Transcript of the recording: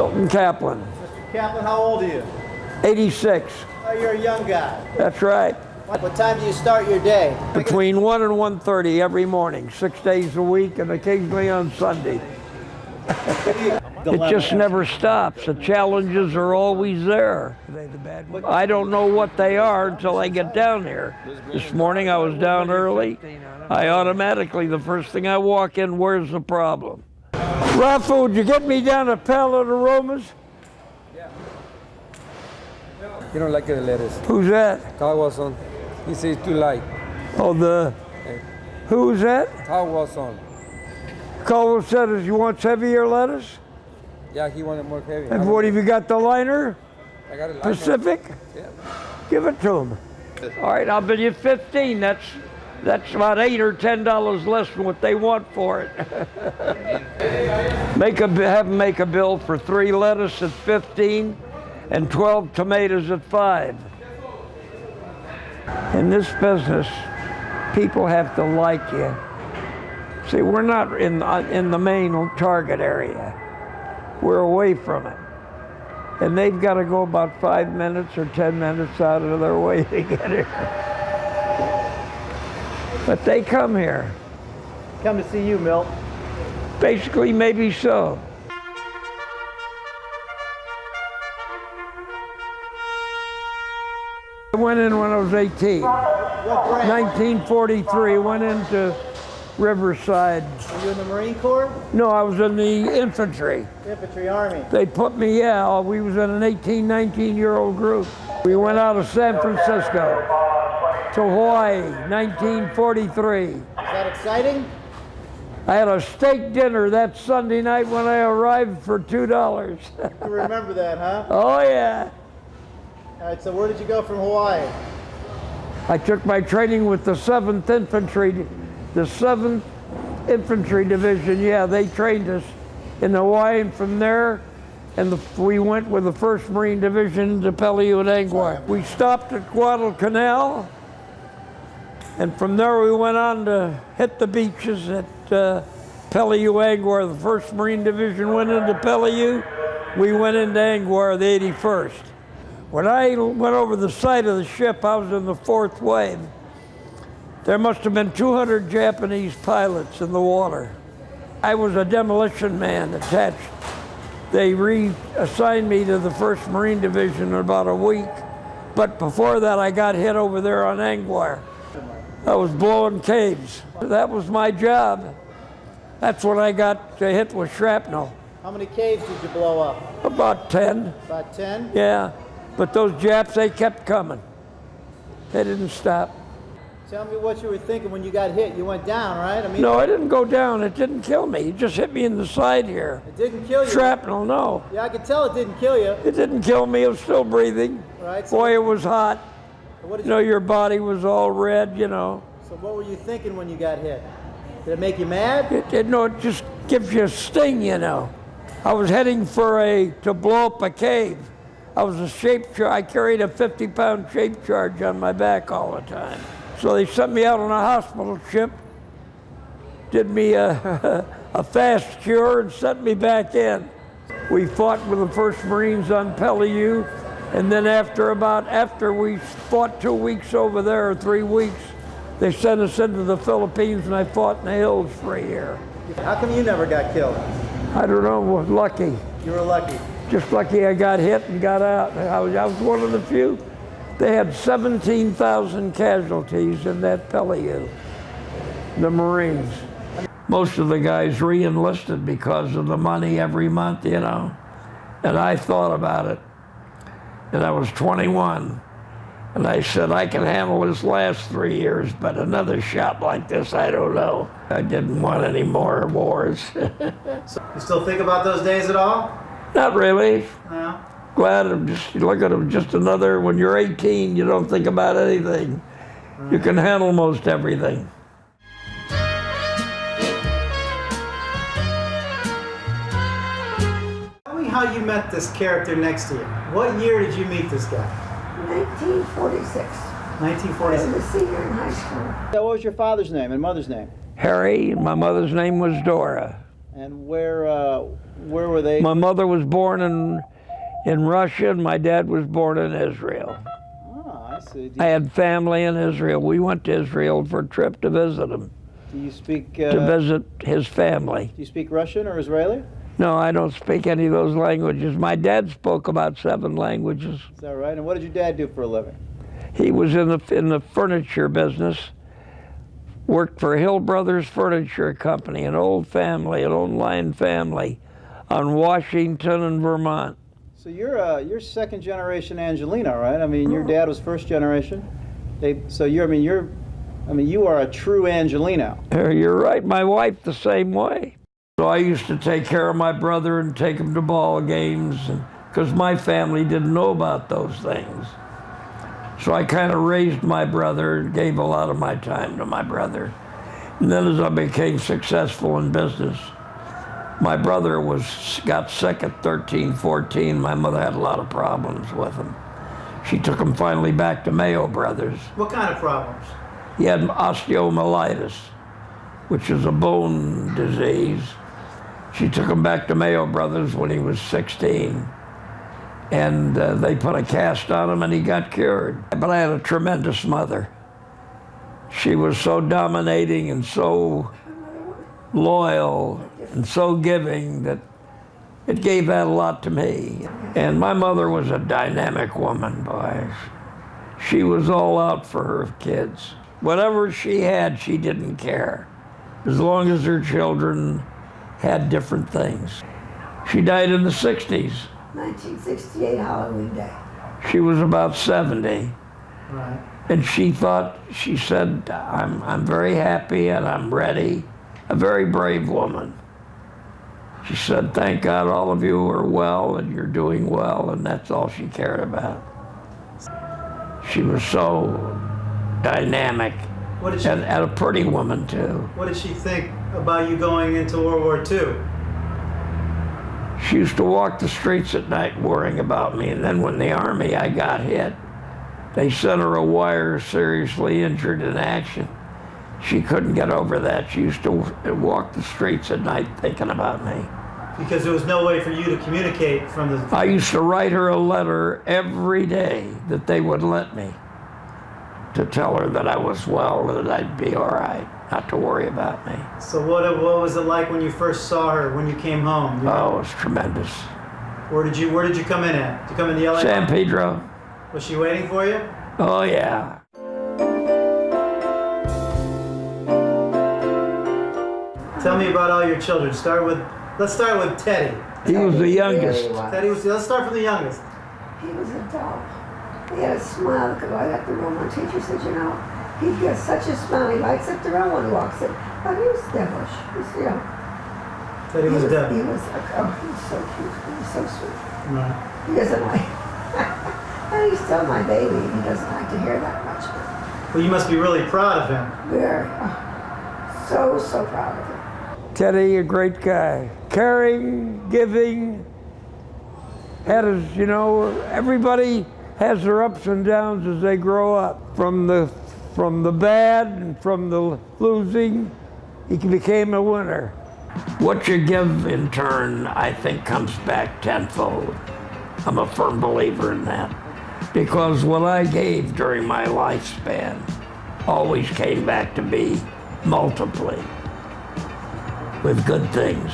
Milton Kaplan. Mr. Kaplan, how old are you? 86. Oh, you're a young guy. That's right. What time do you start your day? Between 1 and 1:30 every morning, 6 days a week, and occasionally on Sunday. It just never stops. The challenges are always there. I don't know what they are until I get down here. This morning I was down early. I automatically, the first thing I walk in, where's the problem? Rafa, would you get me down a pallet of aromas? Yeah. You don't like the lettuce. Who's that? Carl Watson. He says too light. Oh, who's that? Carl Watson. Carl said you want heavier lettuce? Yeah, he wanted more heavy. And what have you got, the liner? I got a liner. Pacific? Yeah. Give it to him. All right, I'll bill you 15. That's about $8 or $10 less than what they want for it. Have them make a bill for 3 lettuce at 15 and 12 tomatoes at 5. In this business, people have to like you. See, we're not in the main target area. We're away from it. And they've got to go about 5 minutes or 10 minutes out of their way to get here. But they come here. Come to see you, Milt. Basically, maybe so. I went in when I was 18. What branch? 1943, went into Riverside. Were you in the Marine Corps? No, I was in the infantry. Infantry Army. They put me, we was in an 18, 19-year-old group. We went out of San Francisco to Hawaii, 1943. Is that exciting? I had a steak dinner that Sunday night when I arrived for $2. You remember that, huh? Oh, yeah. All right, so where did you go from Hawaii? I took my training with the 7th Infantry, the 7th Infantry Division. Yeah, they trained us in Hawaii, and from there, we went with the 1st Marine Division to Peleliu and Angkor. We stopped at Guadalcanal, and from there we went on to hit the beaches at Peleliu, Angkor. The 1st Marine Division went into Peleliu. We went into Angkor, the 81st. When I went over the side of the ship, I was in the 4th wave. There must have been 200 Japanese pilots in the water. I was a demolition man attached. They reassigned me to the 1st Marine Division in about a week. But before that, I got hit over there on Angkor. I was blowing caves. That was my job. That's when I got hit with shrapnel. How many caves did you blow up? About 10. About 10? Yeah. But those Japs, they kept coming. They didn't stop. Tell me what you were thinking when you got hit. You went down, right? I mean, no, I didn't go down. It didn't kill me. It just hit me in the side here. It didn't kill you? Shrapnel, no. Yeah, I could tell it didn't kill you. It didn't kill me. I was still breathing. Right. So boy, it was hot. What did your body was all red, So what were you thinking when you got hit? Did it make you mad? It just gives you a sting, I was heading to blow up a cave. I was I carried a 50-pound shape charge on my back all the time. So they sent me out on a hospital ship, did me a fast cure, and sent me back in. We fought with the 1st Marines on Peleliu, and then after we fought 2 weeks over there, or 3 weeks, they sent us into the Philippines, and I fought in the hills for a year. How come you never got killed? I don't know, lucky. You were lucky. Just lucky I got hit and got out. I was one of the few. They had 17,000 casualties in that Peleliu, the Marines. Most of the guys re-enlisted because of the money every month, And I thought about it. And I was 21. And I said, I can handle this last 3 years, but another shot like this, I don't know. I didn't want any more wars. So you still think about those days at all? Not really. No. Glad look at them, just another, when you're 18, you don't think about anything. You can handle most everything. Tell me how you met this character next to you. What year did you meet this guy? 1946. 1946. I was a senior in high school. What was your father's name and mother's name? Harry, and my mother's name was Dora. And where were they? My mother was born in Russia, and my dad was born in Israel. Ah, I see. I had family in Israel. We went to Israel for a trip to visit him, Do you speak? to visit his family. Do you speak Russian or Israeli? No, I don't speak any of those languages. My dad spoke about 7 languages. Is that right? And what did your dad do for a living? He was in the furniture business, worked for Hill Brothers Furniture Company, an old family, an old line family on Washington and Vermont. So you're second generation Angelino, right? I mean, your dad was first generation. You are a true Angelino. You're right, my wife the same way. So I used to take care of my brother and take him to ball games, because my family didn't know about those things. So I kind of raised my brother and gave a lot of my time to my brother. And then as I became successful in business, my brother got sick at 13, 14. My mother had a lot of problems with him. She took him finally back to Mayo Brothers. What kind of problems? He had osteomyelitis, which is a bone disease. She took him back to Mayo Brothers when he was 16. And they put a cast on him and he got cured. But I had a tremendous mother. She was so dominating and so loyal and so giving that it gave that a lot to me. And my mother was a dynamic woman, boys. She was all out for her kids. Whatever she had, she didn't care, as long as her children had different things. She died in the 60s. 1968 Halloween Day. She was about 70. Right. And she said, I'm very happy and I'm ready. A very brave woman. She said, thank God all of you are well and you're doing well, and that's all she cared about. She was so dynamic, What did she, and a pretty woman too. what did she think about you going into World War II? She used to walk the streets at night worrying about me, and then when the Army, I got hit. They sent her a wire, seriously injured in action. She couldn't get over that. She used to walk the streets at night thinking about me. Because there was no way for you to communicate from the... I used to write her a letter every day that they would let me, to tell her that I was well, that I'd be all right, not to worry about me. So what was it like when you first saw her, when you came home? Oh, it was tremendous. Where did you come in at? Did you come in the LA? San Pedro. Was she waiting for you? Oh, yeah. Tell me about all your children. Let's start with Teddy. He was the youngest. Let's start from the youngest. He was a doll. He had a smile that could light up the room. My teacher said, he gets such a smile. He lights up the room when he walks in. But he was devilish. Teddy was dead. He was so cute. He was so sweet. Right. He doesn't like, and he's still my baby. He doesn't like to hear that much. Well, you must be really proud of him. Very, so proud of him. Teddy, a great guy. Caring, giving, everybody has their ups and downs as they grow up. From the bad and from the losing, he became a winner. What you give in turn, I think, comes back tenfold. I'm a firm believer in that. Because what I gave during my lifespan always came back to me multiply with good things.